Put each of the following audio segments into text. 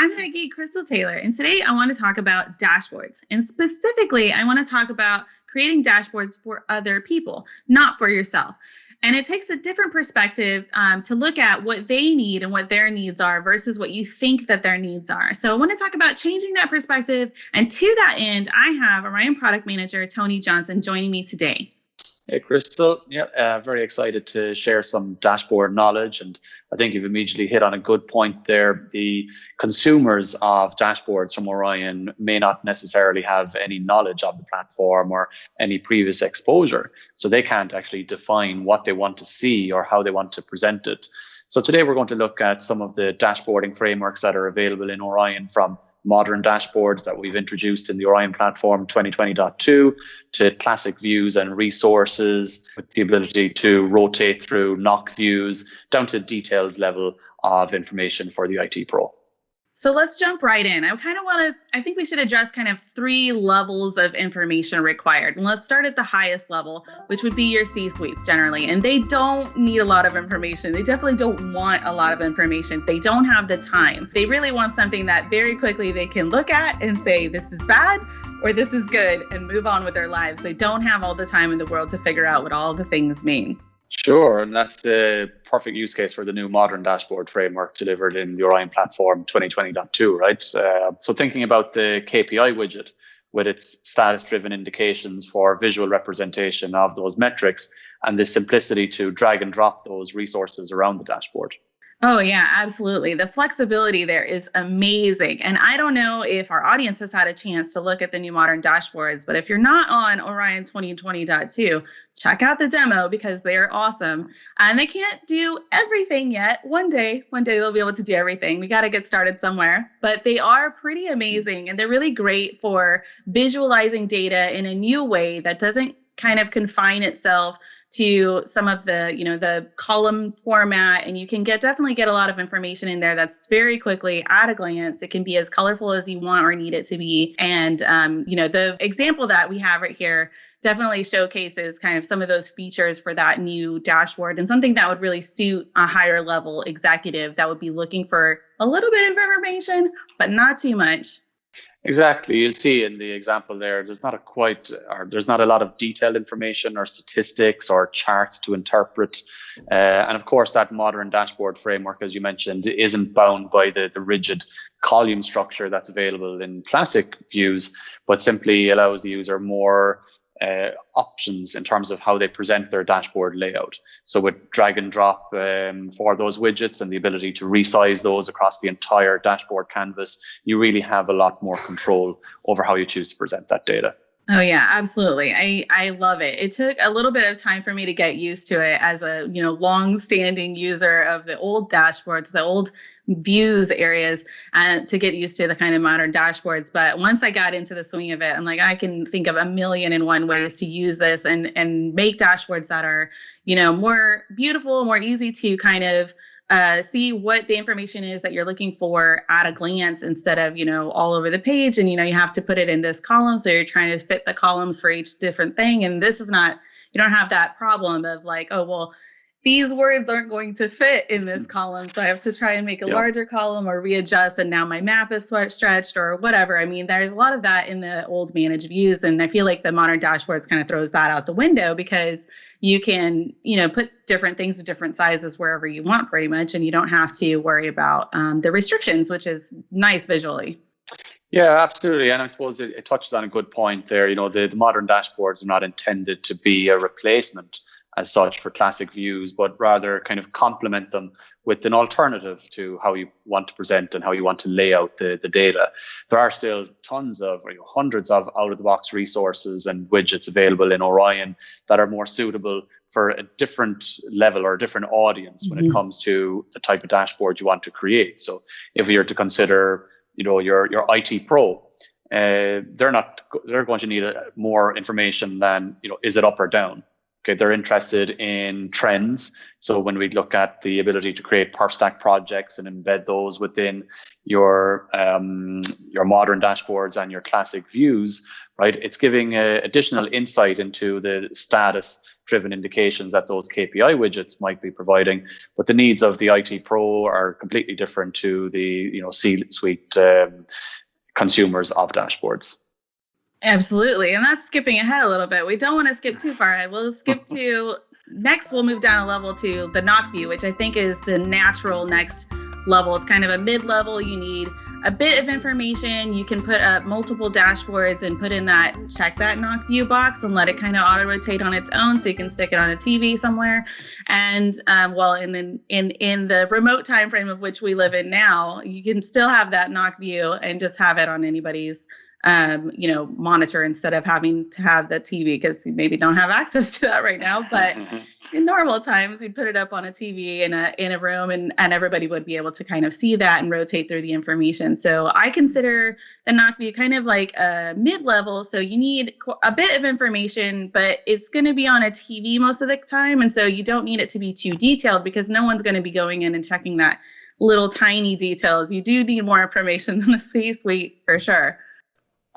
I'm Maggie Crystal Taylor, and today I want to talk about dashboards. And specifically, I want to talk about creating dashboards for other people, not for yourself. And it takes a different perspective to look at what they need and what their needs are versus what you think that their needs are. So I want to talk about changing that perspective. And to that end, I have Orion Product Manager, Tony Johnson, joining me today. Hey, Crystal. Yeah, very excited to share some dashboard knowledge. And I think you've immediately hit on a good point there. The consumers of dashboards from Orion may not necessarily have any knowledge of the platform or any previous exposure. So they can't actually define what they want to see or how they want to present it. So today we're going to look at some of the dashboarding frameworks that are available in Orion, from modern dashboards that we've introduced in the Orion platform 2020.2 to classic views and resources with the ability to rotate through knock views down to detailed level of information for the IT pro. So let's jump right in. I think we should address kind of three levels of information required. And let's start at the highest level, which would be your C-suites generally. And they don't need a lot of information. They definitely don't want a lot of information. They don't have the time. They really want something that very quickly they can look at and say, this is bad or this is good, and move on with their lives. They don't have all the time in the world to figure out what all the things mean. Sure, and that's a perfect use case for the new modern dashboard framework delivered in the Orion platform 2020.2, right? So thinking about the KPI widget with its status-driven indications for visual representation of those metrics and the simplicity to drag and drop those resources around the dashboard. Oh, yeah, absolutely. The flexibility there is amazing. And I don't know if our audience has had a chance to look at the new modern dashboards, but if you're not on Orion 2020.2, check out the demo because they're awesome. And they can't do everything yet. One day they'll be able to do everything. We got to get started somewhere, but they are pretty amazing. And they're really great for visualizing data in a new way that doesn't kind of confine itself to some of the, the column format, and you can definitely get a lot of information in there that's very quickly at a glance. It can be as colorful as you want or need it to be. And, the example that we have right here definitely showcases kind of some of those features for that new dashboard, and something that would really suit a higher level executive that would be looking for a little bit of information, but not too much. Exactly. You'll see in the example there's not a lot of detailed information or statistics or charts to interpret. And of course, that modern dashboard framework, as you mentioned, isn't bound by the rigid column structure that's available in classic views, but simply allows the user more options in terms of how they present their dashboard layout. So with drag and drop for those widgets and the ability to resize those across the entire dashboard canvas, you really have a lot more control over how you choose to present that data. Oh, yeah, absolutely. I love it. It took a little bit of time for me to get used to it as a, long-standing user of the old dashboards, the old views areas, to get used to the kind of modern dashboards. But once I got into the swing of it, I'm like, I can think of 1,000,001 ways to use this and make dashboards that are, more beautiful, more easy to kind of see what the information is that you're looking for at a glance, instead of, all over the page. And, you have to put it in this column. So you're trying to fit the columns for each different thing. And this is not, you don't have that problem of like, oh, well, these words aren't going to fit in this column, so I have to try and make a larger column or readjust, and now my map is stretched or whatever. I mean, there's a lot of that in the old managed views, and I feel like the modern dashboards kind of throws that out the window, because you can, put different things of different sizes wherever you want pretty much, and you don't have to worry about the restrictions, which is nice visually. Yeah, absolutely. And I suppose it touches on a good point there. The modern dashboards are not intended to be a replacement as such for classic views, but rather kind of complement them with an alternative to how you want to present and how you want to lay out the data. There are still tons of, hundreds of out-of-the-box resources and widgets available in Orion that are more suitable for a different level or a different audience when it comes to the type of dashboard you want to create. So if you're to consider, your IT pro, they're going to need more information than, is it up or down? Okay, they're interested in trends. So when we look at the ability to create perf stack projects and embed those within your modern dashboards and your classic views, right? It's giving additional insight into the status-driven indications that those KPI widgets might be providing. But the needs of the IT pro are completely different to the C-suite consumers of dashboards. Absolutely. And that's skipping ahead a little bit. We don't want to skip too far ahead. We'll skip to next, we'll move down a level to the NOC view, which I think is the natural next level. It's kind of a mid-level. You need a bit of information. You can put up multiple dashboards and put in that, check that NOC view box and let it kind of auto rotate on its own. So you can stick it on a TV somewhere. And in the remote time frame of which we live in now, you can still have that NOC view and just have it on anybody's monitor instead of having to have the TV, because you maybe don't have access to that right now. But in normal times, you put it up on a TV in a room, and everybody would be able to kind of see that and rotate through the information. So I consider the NOC view kind of like a mid-level. So you need a bit of information, but it's going to be on a TV most of the time. And so you don't need it to be too detailed, because no one's going to be going in and checking that little tiny details. You do need more information than the C-suite for sure.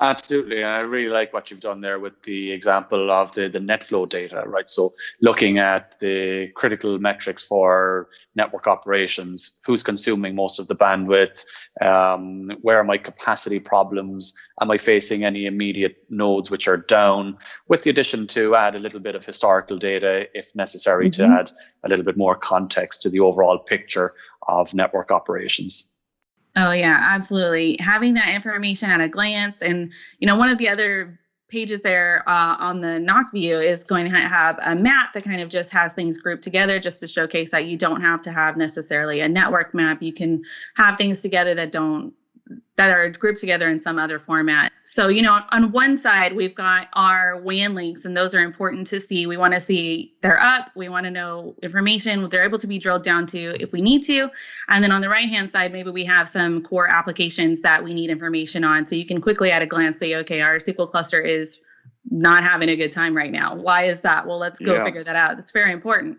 Absolutely. And I really like what you've done there with the example of the NetFlow data, right? So looking at the critical metrics for network operations, who's consuming most of the bandwidth, where are my capacity problems, am I facing any immediate nodes which are down, with the addition to add a little bit of historical data if necessary to add a little bit more context to the overall picture of network operations. Oh, yeah, absolutely. Having that information at a glance. And, one of the other pages there on the NOC view is going to have a map that kind of just has things grouped together, just to showcase that you don't have to have necessarily a network map. You can have things together that are grouped together in some other format. So, on one side, we've got our WAN links, and those are important to see. We want to see they're up. We want to know information, what they're able to be drilled down to if we need to. And then on the right-hand side, maybe we have some core applications that we need information on. So you can quickly at a glance say, okay, our SQL cluster is not having a good time right now. Why is that? Well, let's go figure that out. That's very important.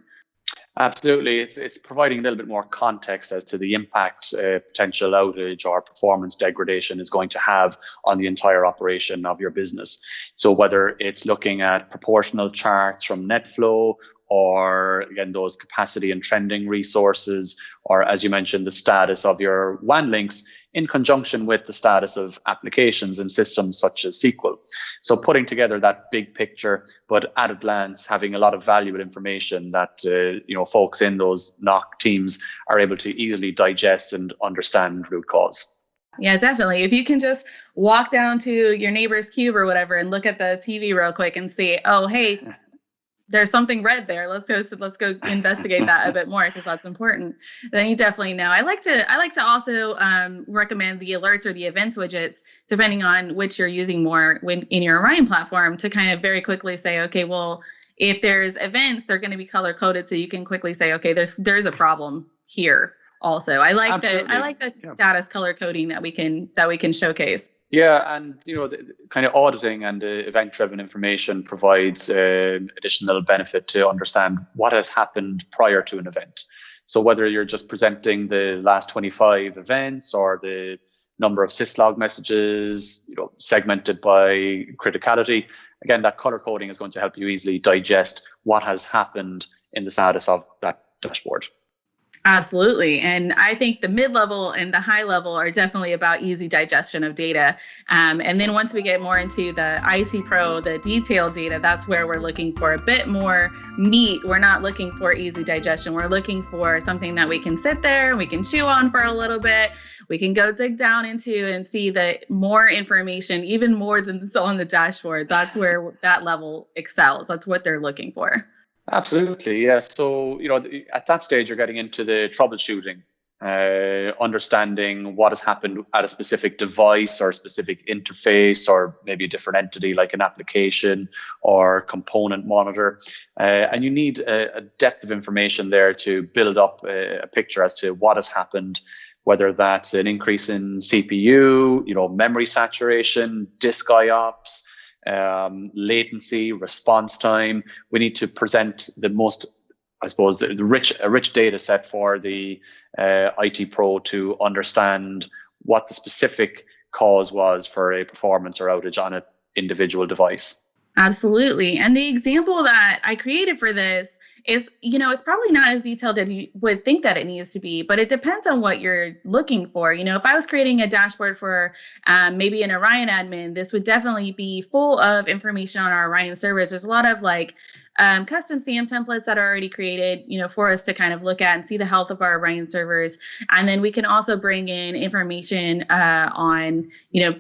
Absolutely. It's providing a little bit more context as to the impact potential outage or performance degradation is going to have on the entire operation of your business. So whether it's looking at proportional charts from NetFlow, or again, those capacity and trending resources, or as you mentioned, the status of your WAN links in conjunction with the status of applications and systems such as SQL. So putting together that big picture, but at a glance, having a lot of valuable information that folks in those NOC teams are able to easily digest and understand root cause. Yeah, definitely. If you can just walk down to your neighbor's cube or whatever and look at the TV real quick and see, oh, hey, there's something red there. Let's go investigate that a bit more, because that's important. Then you definitely know. I like to also recommend the alerts or the events widgets, depending on which you're using more in your Orion platform, to kind of very quickly say, okay, well, if there's events, they're going to be color coded, so you can quickly say, okay, there's a problem here. Also, I like the status color coding that we can showcase. Yeah, and the kind of auditing and event-driven information provides additional benefit to understand what has happened prior to an event. So whether you're just presenting the last 25 events or the number of syslog messages, segmented by criticality, again, that color coding is going to help you easily digest what has happened in the status of that dashboard. Absolutely. And I think the mid-level and the high level are definitely about easy digestion of data. And then once we get more into the IT Pro, the detailed data, that's where we're looking for a bit more meat. We're not looking for easy digestion. We're looking for something that we can sit there, we can chew on for a little bit. We can go dig down into and see the more information, even more than on the dashboard. That's where that level excels. That's what they're looking for. Absolutely, yeah. So, at that stage, you're getting into the troubleshooting, understanding what has happened at a specific device or a specific interface, or maybe a different entity like an application or component monitor. And you need a depth of information there to build up a picture as to what has happened, whether that's an increase in CPU, memory saturation, disk IOPS, latency, response time. We need to present the most, I suppose, a rich data set for the IT pro to understand what the specific cause was for a performance or outage on an individual device. Absolutely. And the example that I created for this is, it's probably not as detailed as you would think that it needs to be, but it depends on what you're looking for. If I was creating a dashboard for maybe an Orion admin, this would definitely be full of information on our Orion servers. There's a lot of custom SAM templates that are already created, for us to kind of look at and see the health of our Orion servers. And then we can also bring in information on,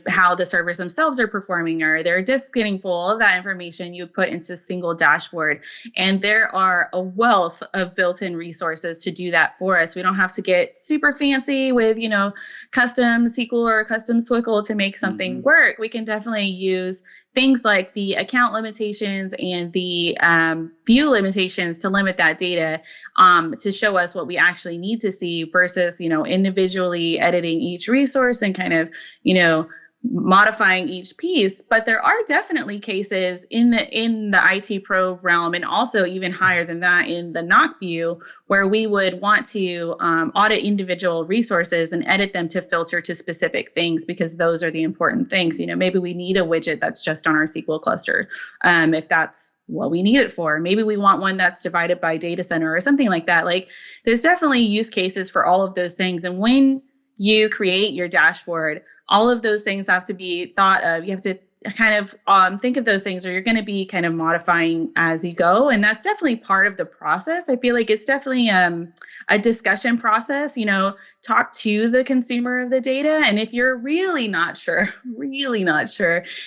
how the servers themselves are performing, or their disks getting full. All of that information you put into a single dashboard. And there are a wealth of built-in resources to do that for us. We don't have to get super fancy with, custom SQL or custom SWCL to make something work. We can definitely use things like the account limitations and the view limitations to limit that data to show us what we actually need to see versus, individually editing each resource and kind of, modifying each piece. But there are definitely cases in the IT pro realm, and also even higher than that in the NOC view, where we would want to audit individual resources and edit them to filter to specific things, because those are the important things. Maybe we need a widget that's just on our SQL cluster, if that's what we need it for. Maybe we want one that's divided by data center or something like that. There's definitely use cases for all of those things. And when you create your dashboard, all of those things have to be thought of. You have to kind of think of those things, or you're going to be kind of modifying as you go. And that's definitely part of the process. I feel like it's definitely a discussion process, talk to the consumer of the data. And if you're really not sure,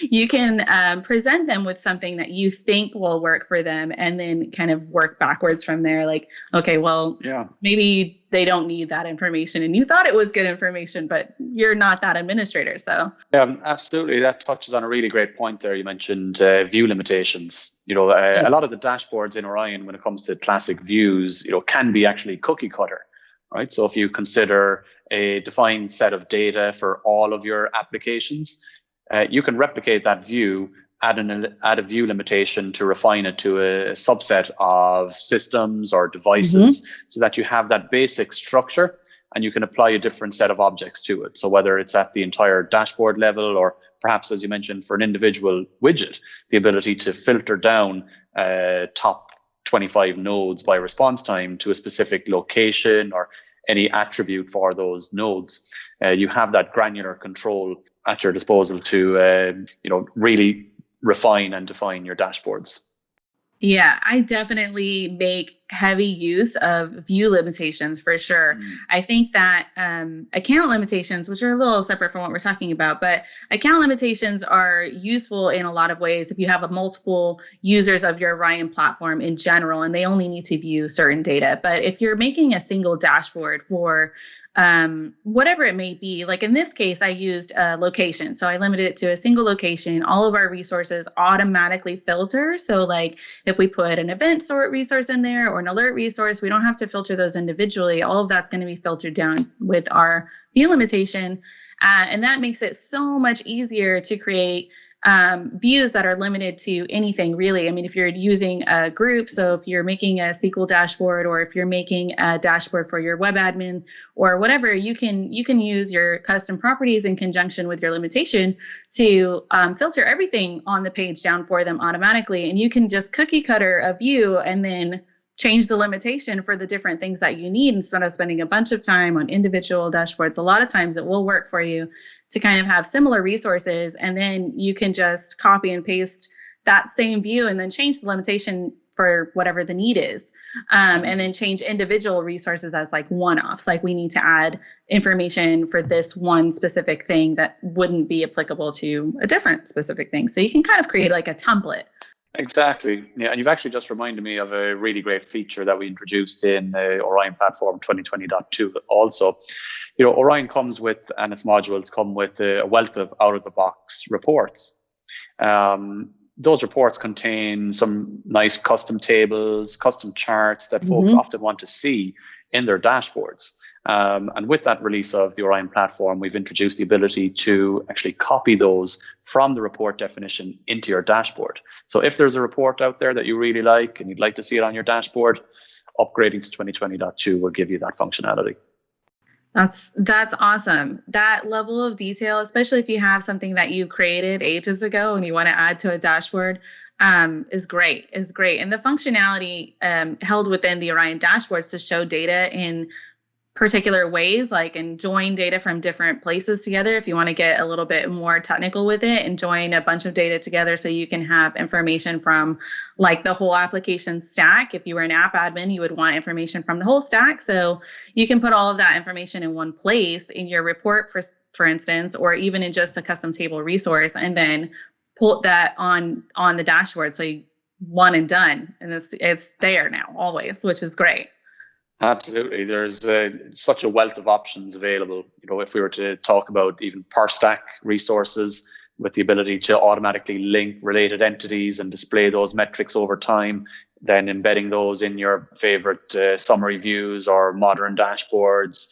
you can present them with something that you think will work for them, and then kind of work backwards from there. Okay, well, maybe they don't need that information, and you thought it was good information, but you're not that administrator. So yeah, absolutely. That touches on a really great point there. You mentioned view limitations. Yes. A lot of the dashboards in Orion, when it comes to classic views, can be actually cookie cutter, right? So if you consider a defined set of data for all of your applications, you can replicate that view, add a view limitation to refine it to a subset of systems or devices, so that you have that basic structure and you can apply a different set of objects to it. So whether it's at the entire dashboard level, or perhaps, as you mentioned, for an individual widget, the ability to filter down top 25 nodes by response time to a specific location or any attribute for those nodes. You have that granular control at your disposal to really refine and define your dashboards. Yeah, I definitely make heavy use of view limitations for sure. I think that account limitations, which are a little separate from what we're talking about, but account limitations are useful in a lot of ways if you have multiple users of your Orion platform in general, and they only need to view certain data. But if you're making a single dashboard for whatever it may be, like in this case, I used a location. So I limited it to a single location. All of our resources automatically filter. So if we put an event sort resource in there or an alert resource, we don't have to filter those individually. All of that's going to be filtered down with our view limitation. And that makes it so much easier to create views that are limited to anything really. I mean, if you're using a group, so if you're making a SQL dashboard, or if you're making a dashboard for your web admin or whatever, you can use your custom properties in conjunction with your limitation to filter everything on the page down for them automatically. And you can just cookie cutter a view and then change the limitation for the different things that you need instead of spending a bunch of time on individual dashboards. A lot of times it will work for you to kind of have similar resources, and then you can just copy and paste that same view and then change the limitation for whatever the need is. And then change individual resources as one-offs. We need to add information for this one specific thing that wouldn't be applicable to a different specific thing. So you can kind of create a template. Exactly. Yeah, and you've actually just reminded me of a really great feature that we introduced in Orion Platform 2020.2 also. Orion comes with, and its modules come with a wealth of out-of-the-box reports. those reports contain some nice custom tables, custom charts that folks often want to see in their dashboards. And with that release of the Orion platform, we've introduced the ability to actually copy those from the report definition into your dashboard. So if there's a report out there that you really like and you'd like to see it on your dashboard, upgrading to 2020.2 will give you that functionality. That's awesome. That level of detail, especially if you have something that you created ages ago and you want to add to a dashboard, is great. And the functionality held within the Orion dashboards to show data in particular ways, like and join data from different places together if you want to get a little bit more technical with it, and join a bunch of data together so you can have information from like the whole application stack. If you were an app admin, you would want information from the whole stack, so you can put all of that information in one place in your report, for instance, or even in just a custom table resource, and then pull that on the dashboard, so you one and done, and it's there now always, which is great. Absolutely. There's such a wealth of options available. If we were to talk about even ParStack resources with the ability to automatically link related entities and display those metrics over time, then embedding those in your favorite summary views or modern dashboards,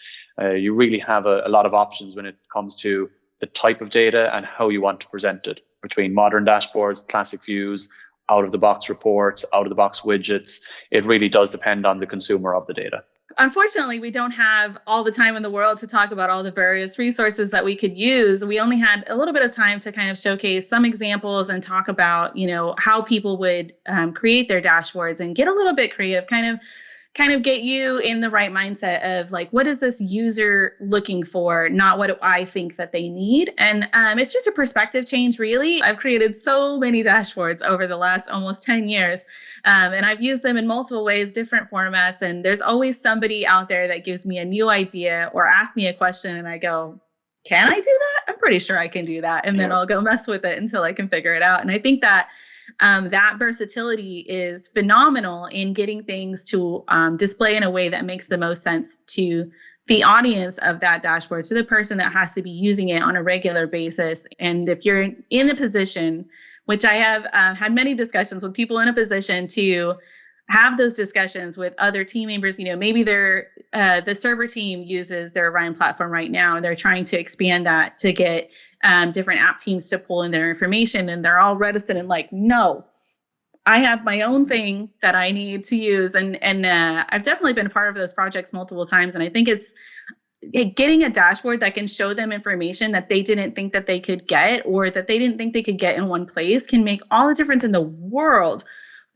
you really have a lot of options when it comes to the type of data and how you want to present it, between modern dashboards, classic views, out-of-the-box reports, out-of-the-box widgets. It really does depend on the consumer of the data. Unfortunately, we don't have all the time in the world to talk about all the various resources that we could use. We only had a little bit of time to kind of showcase some examples and talk about, how people would create their dashboards and get a little bit creative, kind of get you in the right mindset of like, what is this user looking for, not what do I think that they need. And it's just a perspective change, really. I've created so many dashboards over the last almost 10 years, and I've used them in multiple ways, different formats. And there's always somebody out there that gives me a new idea or asks me a question, and I go, can I do that? I'm pretty sure I can do that. And then I'll go mess with it until I can figure it out. And I think that that versatility is phenomenal in getting things to display in a way that makes the most sense to the audience of that dashboard, to the person that has to be using it on a regular basis. And if you're in a position, which I have had many discussions with people in a position to have those discussions with other team members, maybe the server team uses their Orion platform right now, and they're trying to expand that to get different app teams to pull in their information, and they're all reticent and like, no, I have my own thing that I need to use. And I've definitely been a part of those projects multiple times. And I think it's getting a dashboard that can show them information that they didn't think that they could get, or that they didn't think they could get in one place, can make all the difference in the world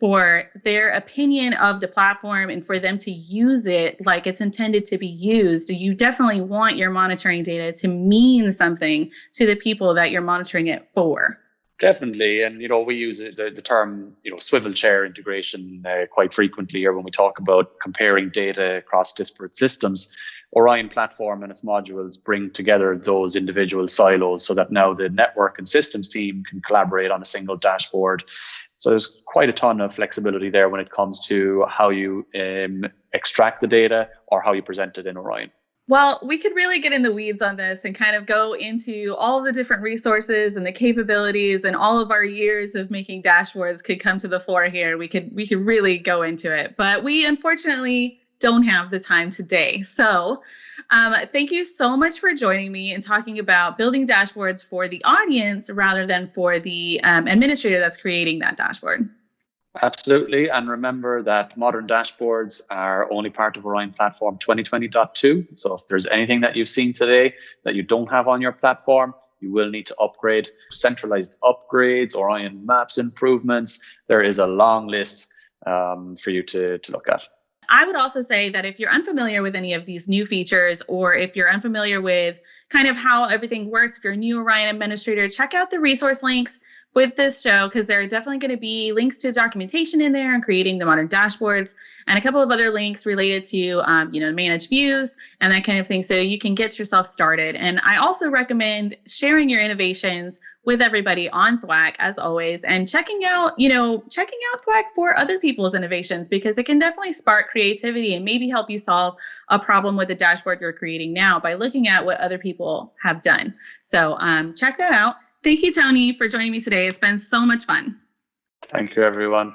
for their opinion of the platform and for them to use it like it's intended to be used. You definitely want your monitoring data to mean something to the people that you're monitoring it for. Definitely. And, we use the term, swivel chair integration quite frequently here when we talk about comparing data across disparate systems. Orion platform and its modules bring together those individual silos so that now the network and systems team can collaborate on a single dashboard. So there's quite a ton of flexibility there when it comes to how you extract the data or how you present it in Orion. Well, we could really get in the weeds on this and kind of go into all of the different resources and the capabilities, and all of our years of making dashboards could come to the fore here. We could really go into it, but we unfortunately don't have the time today. So thank you so much for joining me and talking about building dashboards for the audience rather than for the administrator that's creating that dashboard. Absolutely. And remember that modern dashboards are only part of Orion Platform 2020.2. So if there's anything that you've seen today that you don't have on your platform, you will need to upgrade. Centralized upgrades, Orion Maps improvements. There is a long list for you to look at. I would also say that if you're unfamiliar with any of these new features, or if you're unfamiliar with kind of how everything works, if you're a new Orion administrator, check out the resource links with this show, because there are definitely going to be links to documentation in there and creating the modern dashboards, and a couple of other links related to, manage views and that kind of thing, so you can get yourself started. And I also recommend sharing your innovations with everybody on Thwack, as always, and checking out Thwack for other people's innovations, because it can definitely spark creativity and maybe help you solve a problem with the dashboard you're creating now by looking at what other people have done. So check that out. Thank you, Tony, for joining me today. It's been so much fun. Thank you, everyone.